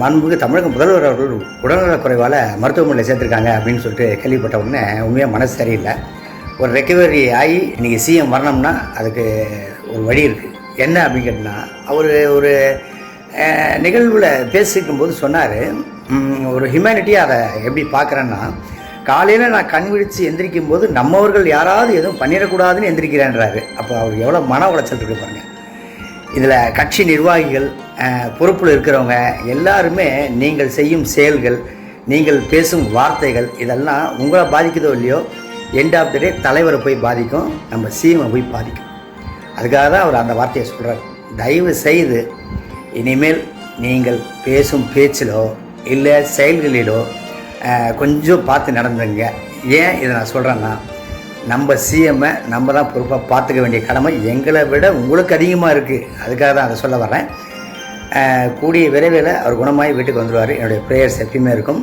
மாண்புமிகு தமிழக முதல்வர் அவர்கள் உடல்நலக் குறைவால் மருத்துவமனையில் சேர்த்துருக்காங்க அப்படின்னு சொல்லிட்டு கேள்விப்பட்ட உடனே உண்மையாக மனசு சரியில்லை. ஒரு ரெக்கவரி ஆகி இன்றைக்கி சிஎம் வரணும்னா அதுக்கு ஒரு வழி இருக்குது. என்ன அப்படின்னு கேட்டால், அவர் ஒரு நிகழ்வில் பேசிக்கும்போது சொன்னார், ஒரு ஹியூமனிட்டியாக அதை எப்படி பார்க்குறேன்னா, காலையில் நான் கண் விழித்து எந்திரிக்கும் போது நம்மவர்கள் யாராவது எதுவும் பண்ணிடக்கூடாதுன்னு எந்திரிக்கிறேன்றாரு. அப்போ அவர் எவ்வளோ மன உளைச்சல் இருக்குது பாருங்கள். இதில் கட்சி நிர்வாகிகள், பொறுப்பில் இருக்கிறவங்க எல்லாருமே நீங்கள் செய்யும் செயல்கள், நீங்கள் பேசும் வார்த்தைகள் இதெல்லாம் உங்களை பாதிக்குதோ இல்லையோ, எண்ட் ஆஃப் த டே தலைவரை போய் பாதிக்கும், நம்ம சிஎம்ஐ போய் பாதிக்கும். அதுக்காக தான் அவர் அந்த வார்த்தையை சொல்கிறார். தயவு செய்து இனிமேல் நீங்கள் பேசும் பேச்சிலோ இல்லை செயல்களிலோ கொஞ்சம் பார்த்து நடந்துங்க. ஏன் இதை நான் சொல்கிறேன்னா, நம்ம சிஎம்மை நம்ம தான் பொறுப்பாக பார்த்துக்க வேண்டிய கடமை எங்களை விட உங்களுக்கு அதிகமாக இருக்குது. அதுக்காக தான் அதை சொல்ல வரேன். கூடிய விரைவில் அவர் குணமாகி வீட்டுக்கு வந்துடுவார். என்னுடைய ப்ரேயர்ஸ் எப்பயுமே இருக்கும்.